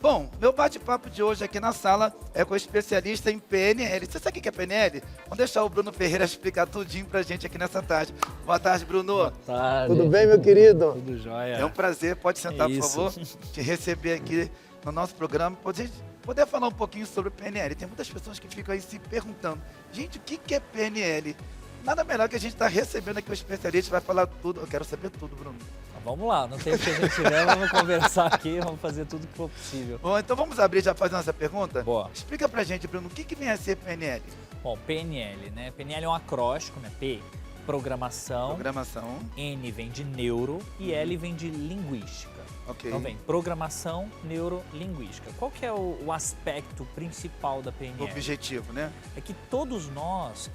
Bom, meu bate-papo de hoje aqui na sala é com o especialista em PNL. Você sabe o que é PNL? Vamos deixar o Bruno Ferreira explicar tudinho pra gente aqui nessa tarde. Boa tarde, Bruno. Boa tarde. Tudo bem, meu querido? Tudo jóia. É um prazer, pode sentar, por favor, te receber aqui no nosso programa, poder falar um pouquinho sobre o PNL. Tem muitas pessoas que ficam aí se perguntando, gente, o que é PNL? Nada melhor que a gente estar recebendo aqui o especialista, vai falar tudo. Eu quero saber tudo, Bruno. Vamos lá, não tem o que a gente tiver, vamos conversar aqui, vamos fazer tudo que for possível. Bom, então vamos abrir já fazendo essa pergunta? Boa. Explica pra gente, Bruno, o que vem a ser PNL? Bom, PNL, né? PNL é um acróstico, né? P, programação. Programação. N vem de neuro e L vem de linguística. Ok. Então vem programação, neurolinguística. Qual que é o aspecto principal da PNL? O objetivo, né? É que todos nós,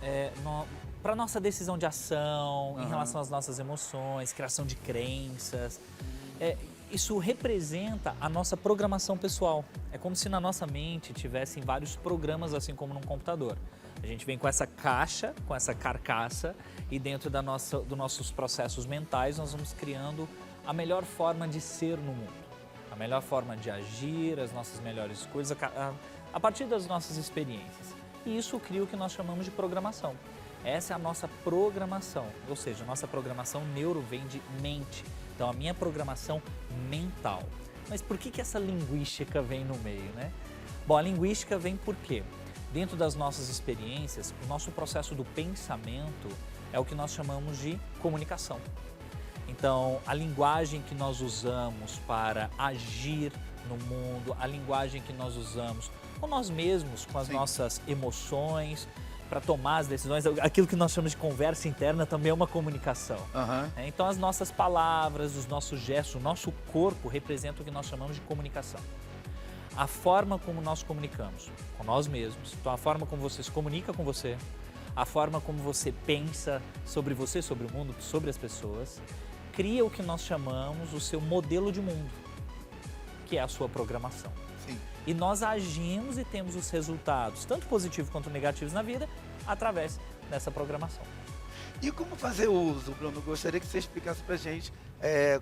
para nossa decisão de ação, em relação às nossas emoções, criação de crenças, isso representa a nossa programação pessoal. É como se na nossa mente tivessem vários programas, assim como num computador. A gente vem com essa caixa, com essa carcaça, e dentro dos nossos processos mentais nós vamos criando a melhor forma de ser no mundo, a melhor forma de agir, as nossas melhores coisas, a partir das nossas experiências. E isso cria o que nós chamamos de programação. Essa é a nossa programação, ou seja, a nossa programação neuro vem de mente. Então, a minha programação mental. Mas por que essa linguística vem no meio, né? Bom, a linguística vem por quê? Dentro das nossas experiências, o nosso processo do pensamento é o que nós chamamos de comunicação. Então, a linguagem que nós usamos para agir no mundo, a linguagem que nós usamos com nós mesmos, com as nossas emoções, para tomar as decisões, aquilo que nós chamamos de conversa interna também é uma comunicação. Então, as nossas palavras, os nossos gestos, o nosso corpo representa o que nós chamamos de comunicação. A forma como nós comunicamos com nós mesmos, então a forma como você se comunica com você, a forma como você pensa sobre você, sobre o mundo, sobre as pessoas, cria o que nós chamamos o seu modelo de mundo, que é a sua programação. Sim. E nós agimos e temos os resultados, tanto positivos quanto negativos na vida, através dessa programação. E como fazer uso, Bruno? Gostaria que você explicasse pra gente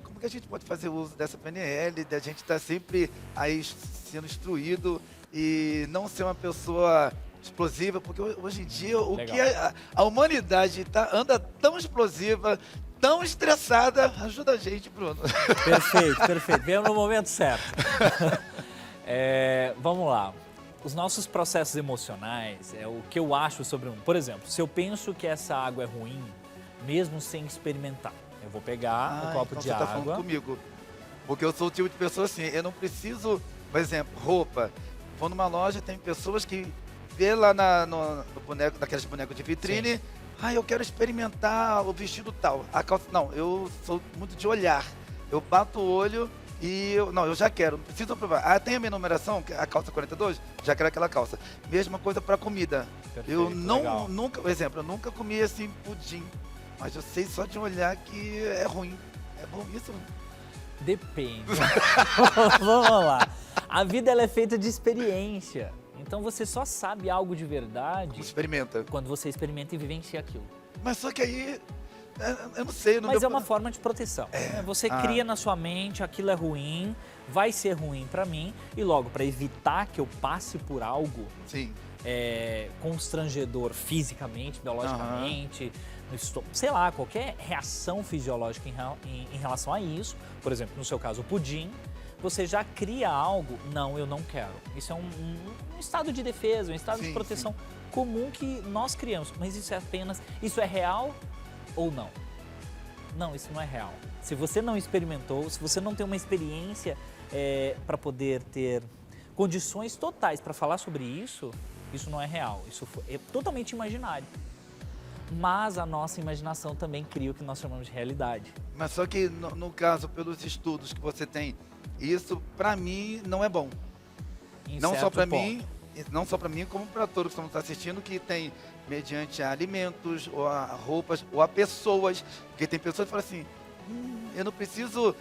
como que a gente pode fazer uso dessa PNL, da gente estar sempre aí sendo instruído e não ser uma pessoa explosiva, porque hoje em dia a humanidade anda tão explosiva, tão estressada. Ajuda a gente, Bruno. Perfeito, perfeito. Veio no momento certo. Vamos lá. Os nossos processos emocionais, o que eu acho sobre por exemplo, se eu penso que essa água é ruim, mesmo sem experimentar, eu vou pegar um copo então de você água. tá falando comigo. Porque eu sou o tipo de pessoa assim, eu não preciso, por exemplo, roupa. Vou numa loja, tem pessoas que vê lá no boneco, daqueles bonecos de vitrine, eu quero experimentar o vestido tal. A calça, não, eu sou muito de olhar. Eu bato o olho e eu já quero, não preciso provar. Tem a minha numeração, a calça 42, já quero aquela calça. Mesma coisa para comida. Perfeito, eu legal. nunca, por exemplo, eu nunca comi assim pudim, mas eu sei só de olhar que é ruim. É bom isso? Depende. Vamos lá. A vida ela é feita de experiência. Então você só sabe algo de verdade Experimenta. quando você experimenta e vivencia aquilo. Mas só que aí, eu não sei. Mas é uma forma de proteção. Você cria na sua mente, aquilo é ruim, vai ser ruim para mim, e logo, para evitar que eu passe por algo constrangedor fisicamente, biologicamente, no estômago, sei lá, qualquer reação fisiológica em relação a isso, por exemplo, no seu caso, o pudim, você já cria algo, não, eu não quero. Isso é um estado de defesa, um estado de proteção comum que nós criamos. Mas isso é real ou não? Não, isso não é real. Se você não experimentou, se você não tem uma experiência para poder ter condições totais para falar sobre isso, isso não é real. Isso é totalmente imaginário. Mas a nossa imaginação também cria o que nós chamamos de realidade. Mas só que, no caso, pelos estudos que você tem, isso, pra mim, não é bom. Não só pra mim, como pra todos que estão assistindo, que tem mediante a alimentos, ou a roupas, ou a pessoas. Porque tem pessoas que falam assim, eu não preciso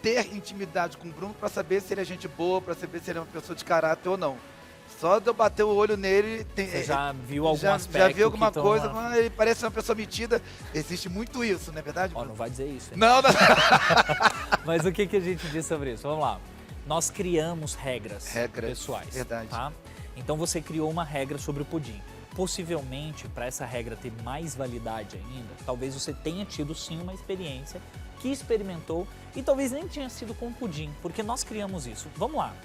ter intimidade com o Bruno pra saber se ele é gente boa, pra saber se ele é uma pessoa de caráter ou não. Só de eu bater o olho nele... Você já viu algum aspecto? Já viu alguma coisa, mas ele parece uma pessoa metida. Existe muito isso, não é verdade? Não vai dizer isso. Não. Mas o que a gente diz sobre isso? Vamos lá. nós criamos regras pessoais. Verdade. Tá? Então você criou uma regra sobre o pudim. Possivelmente, para essa regra ter mais validade ainda, talvez você tenha tido sim uma experiência que experimentou e talvez nem tenha sido com o pudim, porque nós criamos isso. Vamos lá.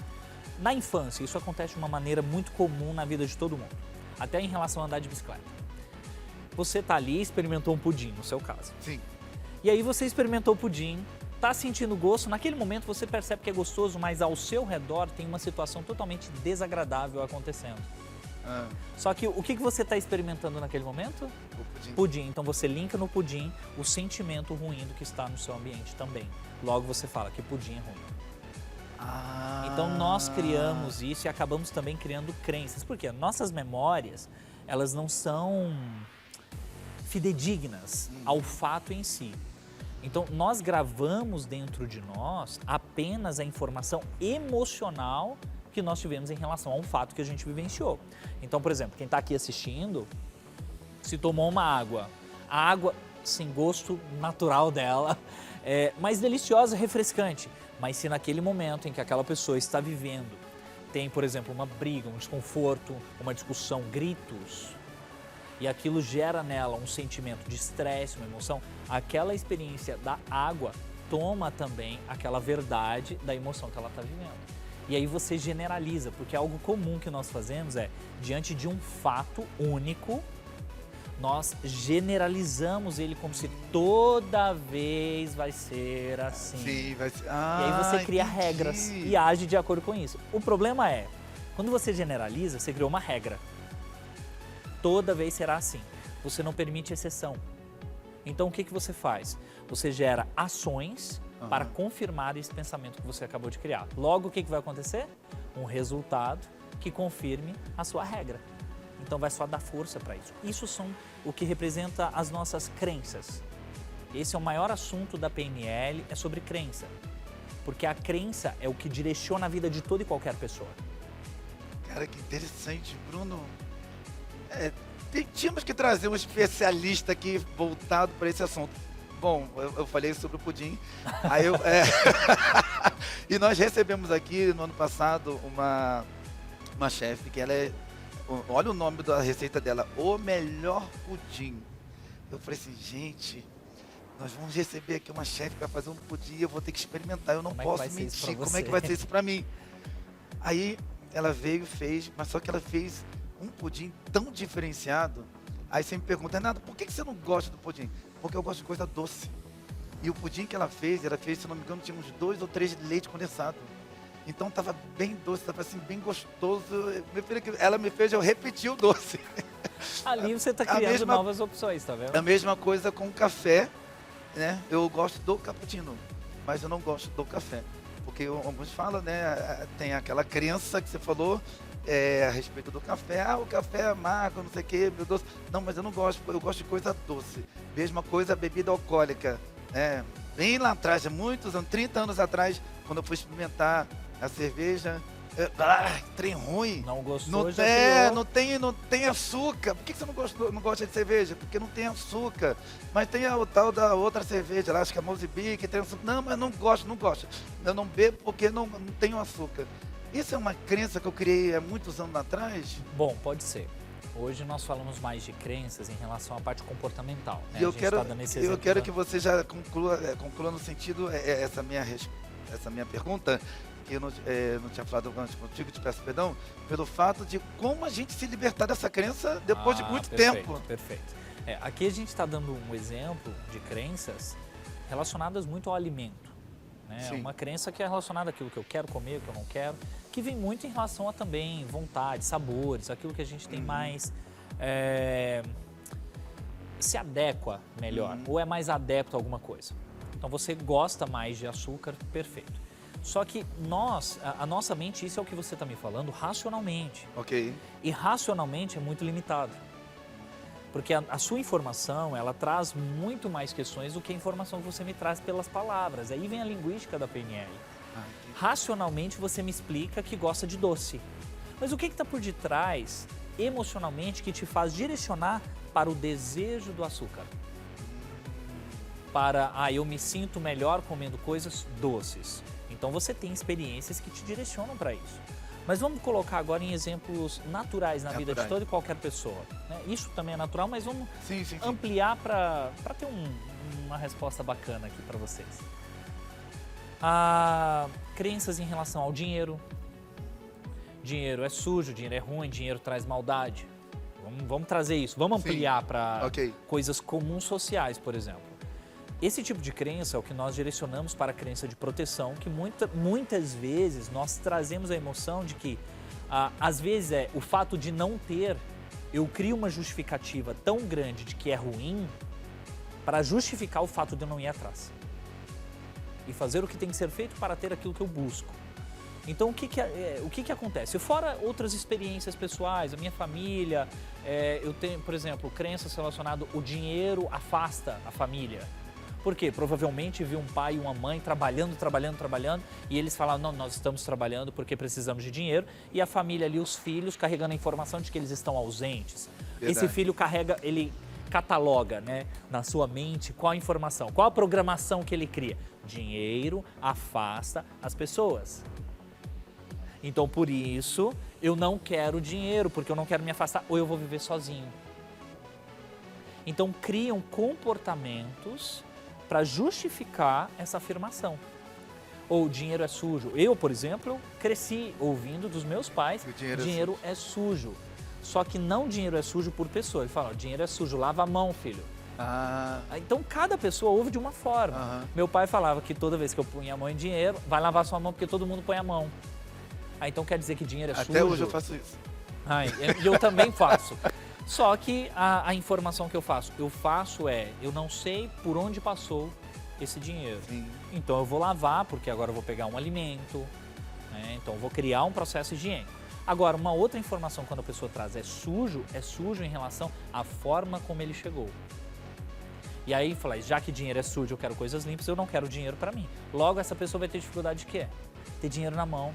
Na infância, isso acontece de uma maneira muito comum na vida de todo mundo, até em relação a andar de bicicleta. Você tá ali e experimentou um pudim, no seu caso. Sim. E aí você experimentou o pudim, tá sentindo gosto, naquele momento você percebe que é gostoso, mas ao seu redor tem uma situação totalmente desagradável acontecendo. Só que o que você está experimentando naquele momento? O pudim. Pudim. Então você linka no pudim o sentimento ruim do que está no seu ambiente também. Logo você fala que pudim é ruim. Então nós criamos isso e acabamos também criando crenças. Por quê? Nossas memórias, elas não são fidedignas ao fato em si. Então nós gravamos dentro de nós apenas a informação emocional que nós tivemos em relação a um fato que a gente vivenciou. Então, por exemplo, quem está aqui assistindo, se tomou uma água, a água sem gosto natural dela, mais deliciosa, refrescante, mas se naquele momento em que aquela pessoa está vivendo, tem, por exemplo, uma briga, um desconforto, uma discussão, gritos, e aquilo gera nela um sentimento de estresse, uma emoção, aquela experiência da água toma também aquela verdade da emoção que ela está vivendo. E aí você generaliza, porque algo comum que nós fazemos é, diante de um fato único, nós generalizamos ele como se toda vez vai ser assim. Sim, vai ser. E aí você cria regras e age de acordo com isso. O problema é, quando você generaliza, você criou uma regra. Toda vez será assim. Você não permite exceção. Então o que você faz? Você gera ações para confirmar esse pensamento que você acabou de criar. Logo, o que vai acontecer? Um resultado que confirme a sua regra. Então vai só dar força para isso. Isso são o que representa as nossas crenças. Esse é o maior assunto da PNL, é sobre crença. Porque a crença é o que direciona a vida de toda e qualquer pessoa. Cara, que interessante, Bruno. Tínhamos que trazer um especialista aqui voltado para esse assunto. Bom, eu falei sobre o pudim. Aí e nós recebemos aqui no ano passado uma chefe que ela é... Olha o nome da receita dela, o melhor pudim. Eu falei assim, gente, nós vamos receber aqui uma chefe para fazer um pudim, eu vou ter que experimentar, eu não posso mentir, como é que vai ser isso para mim? Aí ela veio, fez, mas só que ela fez um pudim tão diferenciado. Aí você me pergunta, Renato, por que você não gosta do pudim? Porque eu gosto de coisa doce. E o pudim que ela fez, se não me engano, tinha uns 2 ou 3 de leite condensado. Então tava bem doce, tava assim, bem gostoso. Ela me fez eu repetir o doce. Ali você está criando novas opções, tá vendo? A mesma coisa com o café, né? Eu gosto do cappuccino, mas eu não gosto do café. Porque alguns falam, né? Tem aquela crença que você falou a respeito do café. O café é amargo, não sei o que, meu doce. Não, mas eu não gosto, eu gosto de coisa doce. Mesma coisa a bebida alcoólica. Bem lá atrás, muitos anos, 30 anos atrás, quando eu fui experimentar a cerveja, trem ruim. Não gostou, não tem açúcar. Por que você não gosta de cerveja? Porque não tem açúcar. Mas tem o tal da outra cerveja lá, acho que é Mosby, que tem açúcar. Não, mas não gosto. Eu não bebo porque não tenho açúcar. Isso é uma crença que eu criei há muitos anos atrás? Bom, pode ser. Hoje nós falamos mais de crenças em relação à parte comportamental. Né? E eu quero que você já conclua no sentido, essa minha pergunta, que eu não tinha falado antes contigo, te peço perdão, pelo fato de como a gente se libertar dessa crença depois de muito tempo. Perfeito. Aqui a gente está dando um exemplo de crenças relacionadas muito ao alimento. Né? Uma crença que é relacionada àquilo que eu quero comer, que eu não quero, que vem muito em relação a também vontade, sabores, aquilo que a gente tem mais... se adequa melhor, ou é mais adepto a alguma coisa. Então você gosta mais de açúcar, perfeito. Só que a nossa mente, isso é o que você está me falando, racionalmente. Ok. E racionalmente é muito limitado. Porque a sua informação, ela traz muito mais questões do que a informação que você me traz pelas palavras. Aí vem a linguística da PNL. Racionalmente você me explica que gosta de doce. Mas o que está por detrás, emocionalmente, que te faz direcionar para o desejo do açúcar? Para, eu me sinto melhor comendo coisas doces. Então você tem experiências que te direcionam para isso. Mas vamos colocar agora em exemplos naturais na vida de toda e qualquer pessoa, né? Isso também é natural, mas vamos ampliar para ter uma resposta bacana aqui para vocês. Crenças em relação ao dinheiro. Dinheiro é sujo, dinheiro é ruim, dinheiro traz maldade. Vamos trazer isso, vamos ampliar para coisas comuns sociais, por exemplo. Esse tipo de crença é o que nós direcionamos para a crença de proteção, que muitas vezes nós trazemos a emoção de que, às vezes, o fato de não ter, eu crio uma justificativa tão grande de que é ruim para justificar o fato de eu não ir atrás. E fazer o que tem que ser feito para ter aquilo que eu busco. Então, o que acontece? Fora outras experiências pessoais, a minha família, eu tenho, por exemplo, crenças relacionadas ao dinheiro afasta a família. Por quê? Provavelmente vi um pai e uma mãe trabalhando, e eles falaram, não, nós estamos trabalhando porque precisamos de dinheiro, e a família ali, os filhos, carregando a informação de que eles estão ausentes. Verdade. Esse filho ele cataloga, né, na sua mente qual a informação, qual a programação que ele cria. Dinheiro afasta as pessoas. Então, por isso, eu não quero dinheiro, porque eu não quero me afastar, ou eu vou viver sozinho. Então, criam comportamentos para justificar essa afirmação. Ou dinheiro é sujo. Eu, por exemplo, cresci ouvindo dos meus pais, dinheiro é sujo. Só que não dinheiro é sujo por pessoa. Ele fala, dinheiro é sujo, lava a mão, filho. Então, cada pessoa ouve de uma forma. Meu pai falava que toda vez que eu punha a mão em dinheiro, vai lavar sua mão, porque todo mundo põe a mão. Então quer dizer que dinheiro é sujo? Até hoje eu faço isso. Eu também faço. Só que a informação que eu faço eu não sei por onde passou esse dinheiro. Sim. Então eu vou lavar, porque agora eu vou pegar um alimento, né? Então eu vou criar um processo higiênico. Agora, uma outra informação quando a pessoa traz é sujo em relação à forma como ele chegou. E aí, falei, já que dinheiro é sujo, eu quero coisas limpas, eu não quero dinheiro para mim. Logo, essa pessoa vai ter dificuldade de quê? Ter dinheiro na mão.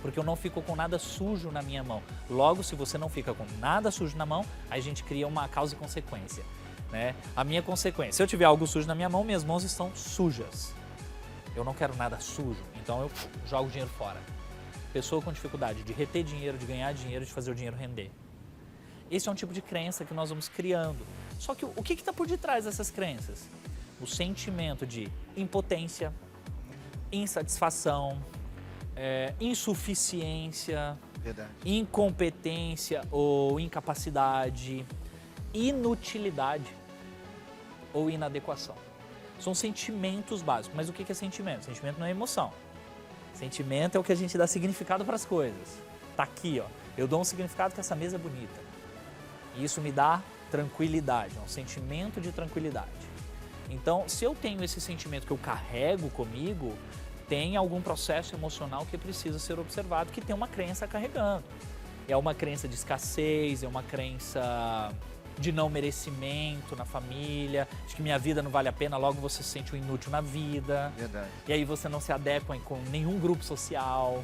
Porque eu não fico com nada sujo na minha mão. Logo, se você não fica com nada sujo na mão, aí a gente cria uma causa e consequência, né? A minha consequência, se eu tiver algo sujo na minha mão, minhas mãos estão sujas. Eu não quero nada sujo, então eu jogo o dinheiro fora. Pessoa com dificuldade de reter dinheiro, de ganhar dinheiro, de fazer o dinheiro render. Esse é um tipo de crença que nós vamos criando. Só que o que está por detrás dessas crenças? O sentimento de impotência, insatisfação, insuficiência, verdade, incompetência ou incapacidade, inutilidade ou inadequação. São sentimentos básicos. Mas o que é sentimento? Sentimento não é emoção. Sentimento é o que a gente dá significado para as coisas. Tá aqui, ó. Eu dou um significado que essa mesa é bonita. E isso me dá tranquilidade, é um sentimento de tranquilidade. Então, se eu tenho esse sentimento que eu carrego comigo, tem algum processo emocional que precisa ser observado, que tem uma crença carregando. É uma crença de escassez, é uma crença de não merecimento na família, de que minha vida não vale a pena, logo você se sente um inútil na vida. Verdade. E aí você não se adequa com nenhum grupo social.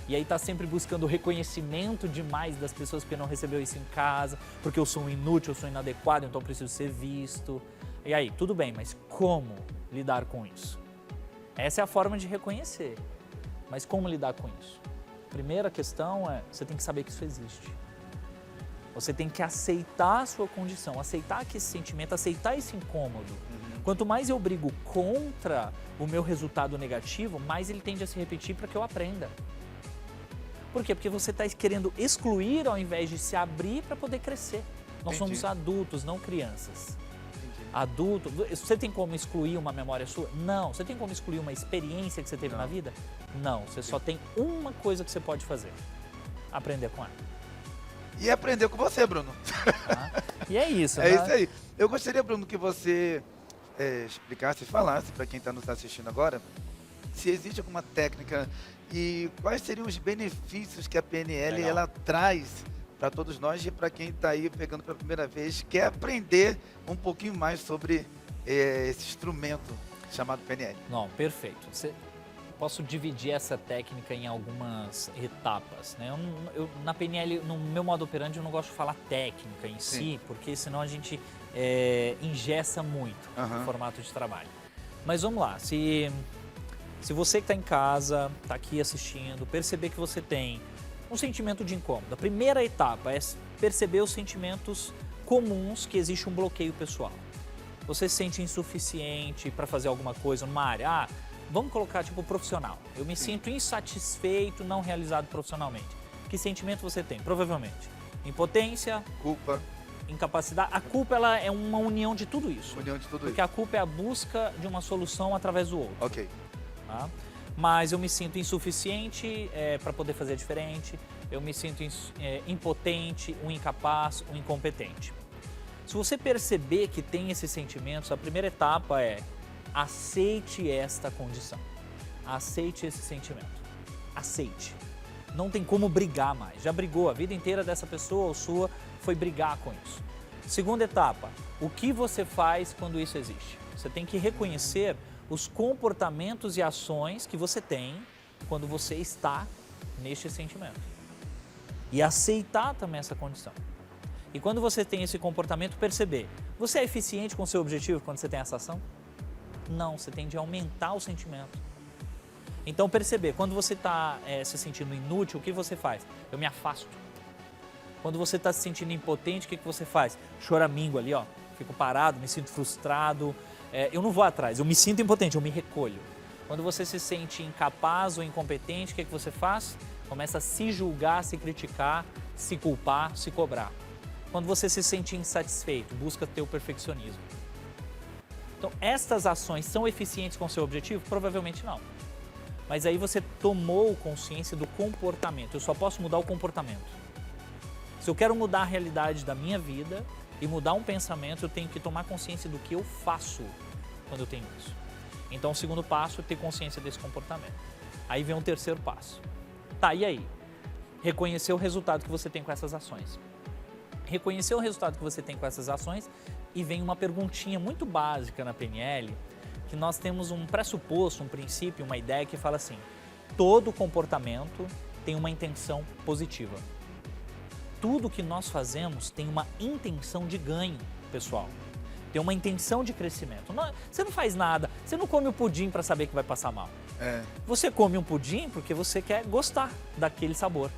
E aí tá sempre buscando o reconhecimento demais das pessoas porque não recebeu isso em casa, porque eu sou um inútil, eu sou inadequado, então eu preciso ser visto. E aí, tudo bem, mas como lidar com isso? Essa é a forma de reconhecer. Mas como lidar com isso? Primeira questão é, você tem que saber que isso existe. Você tem que aceitar a sua condição, aceitar que esse sentimento, aceitar esse incômodo. Quanto mais eu brigo contra o meu resultado negativo, mais ele tende a se repetir para que eu aprenda. Por quê? Porque você está querendo excluir ao invés de se abrir para poder crescer. Nós somos adultos, não crianças. Adulto, você tem como excluir uma memória sua? Não. Você tem como excluir uma experiência que você teve na vida? Não. Você só tem uma coisa que você pode fazer. Aprender com ela. E aprender com você, Bruno. E é isso, né? É isso aí. Eu gostaria, Bruno, que você explicasse, falasse para quem está nos assistindo agora, se existe alguma técnica e quais seriam os benefícios que a PNL ela traz para todos nós e para quem está aí pegando pela primeira vez, quer aprender um pouquinho mais sobre esse instrumento chamado PNL. Não, perfeito. Posso dividir essa técnica em algumas etapas, né? Na PNL, no meu modo operandi, eu não gosto de falar técnica em si, porque senão a gente engessa muito o formato de trabalho. Mas vamos lá, se Se você que está em casa, está aqui assistindo, perceber que você tem um sentimento de incômodo, a primeira etapa é perceber os sentimentos comuns que existe um bloqueio pessoal. Você se sente insuficiente para fazer alguma coisa numa área. Vamos colocar tipo profissional. Eu me sinto insatisfeito, não realizado profissionalmente. Que sentimento você tem? Provavelmente impotência, culpa, incapacidade. A culpa ela é uma união de tudo isso. União de tudo porque a culpa é a busca de uma solução através do outro. Ok. Tá? Mas eu me sinto insuficiente para poder fazer diferente. Eu me sinto impotente, um incapaz, um incompetente. Se você perceber que tem esses sentimentos, a primeira etapa é aceite esta condição. Aceite esse sentimento. Aceite. Não tem como brigar mais. Já brigou a vida inteira dessa pessoa ou sua, foi brigar com isso. Segunda etapa, o que você faz quando isso existe? Você tem que reconhecer os comportamentos e ações que você tem quando você está neste sentimento. E aceitar também essa condição. E quando você tem esse comportamento, perceber, você é eficiente com o seu objetivo quando você tem essa ação? Não, você tende a aumentar o sentimento. Então perceber, quando você está se sentindo inútil, o que você faz? Eu me afasto. Quando você está se sentindo impotente, o que você faz? Choramingo ali, ó. Fico parado, me sinto frustrado. Eu não vou atrás, eu me sinto impotente, eu me recolho. Quando você se sente incapaz ou incompetente, o que você faz? Começa a se julgar, se criticar, se culpar, se cobrar. Quando você se sente insatisfeito, busca ter o perfeccionismo. Então, estas ações são eficientes com o seu objetivo? Provavelmente não. Mas aí você tomou consciência do comportamento. Eu só posso mudar o comportamento. Se eu quero mudar a realidade da minha vida e mudar um pensamento, eu tenho que tomar consciência do que eu faço quando eu tenho isso. Então, o segundo passo é ter consciência desse comportamento. Aí vem um terceiro passo. Tá, e aí? Reconhecer o resultado que você tem com essas ações. Reconhecer o resultado que você tem com essas ações e vem uma perguntinha muito básica na PNL, que nós temos um pressuposto, um princípio, uma ideia que fala assim, todo comportamento tem uma intenção positiva. Tudo que nós fazemos tem uma intenção de ganho, pessoal. Tem uma intenção de crescimento. Você não faz nada, você não come o pudim para saber que vai passar mal. Você come um pudim porque você quer gostar daquele sabor.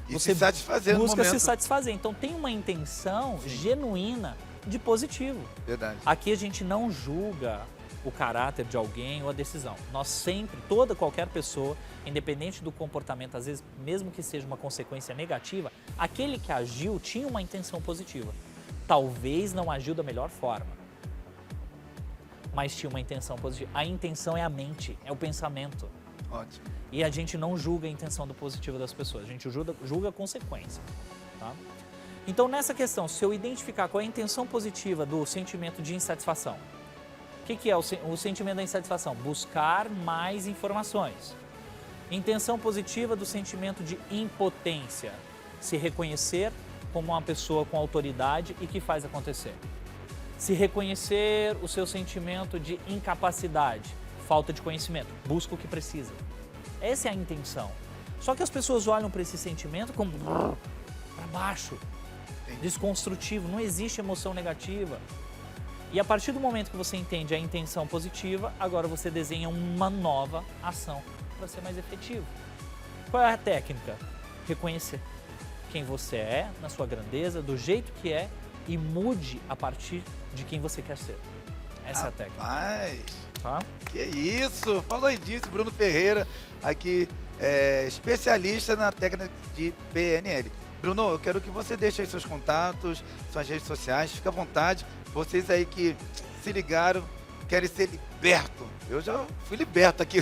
E você se satisfazer no busca momento. se satisfazer. Então tem uma intenção genuína de positivo. Verdade. Aqui a gente não julga o caráter de alguém ou a decisão. Nós sempre, qualquer pessoa, independente do comportamento, às vezes mesmo que seja uma consequência negativa, aquele que agiu tinha uma intenção positiva. Talvez não agiu da melhor forma, mas tinha uma intenção positiva. A intenção é a mente, é o pensamento. Ótimo. E a gente não julga a intenção positiva das pessoas, a gente julga a consequência. Tá? Então, nessa questão, se eu identificar qual é a intenção positiva do sentimento de insatisfação, o que é o sentimento da insatisfação? Buscar mais informações. Intenção positiva do sentimento de impotência, se reconhecer como uma pessoa com autoridade e que faz acontecer. Se reconhecer o seu sentimento de incapacidade, falta de conhecimento, busca o que precisa. Essa é a intenção. Só que as pessoas olham para esse sentimento como para baixo, desconstrutivo, não existe emoção negativa. E a partir do momento que você entende a intenção positiva, agora você desenha uma nova ação para ser mais efetivo. Qual é a técnica? Reconhecer quem você é, na sua grandeza, do jeito que é e mude a partir de quem você quer ser. Essa é a técnica. Tá? Que isso! Falou disso, Bruno Ferreira, aqui especialista na técnica de PNL. Bruno, eu quero que você deixe aí seus contatos, suas redes sociais, fica à vontade. Vocês aí que se ligaram, querem ser libertos. Eu já fui liberto aqui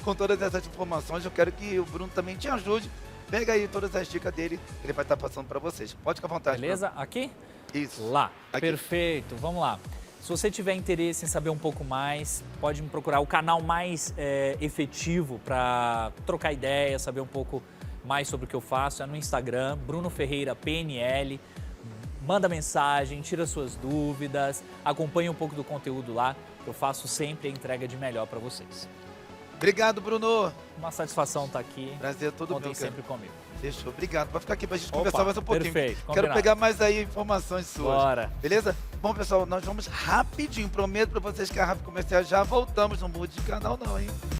com todas essas informações, eu quero que o Bruno também te ajude. Pega aí todas as dicas dele, ele vai estar passando para vocês. Pode ficar à vontade. Beleza? Bruno. Aqui? Isso. Lá. Aqui. Perfeito. Vamos lá. Se você tiver interesse em saber um pouco mais, pode me procurar o canal mais efetivo para trocar ideia, saber um pouco mais sobre o que eu faço. É no Instagram, Bruno Ferreira PNL. Manda mensagem, tira suas dúvidas, acompanhe um pouco do conteúdo lá. Eu faço sempre a entrega de melhor para vocês. Obrigado, Bruno. Uma satisfação estar aqui. Prazer todo Contem meu. sempre comigo. Fechou. Obrigado. Vai ficar aqui pra gente conversar mais um pouquinho. Perfeito. Quero Combinado. pegar mais aí informações suas. Bora. Beleza? Bom, pessoal, nós vamos rapidinho. Prometo pra vocês que a Rápido Comercial já voltamos. Não mude de canal não, hein?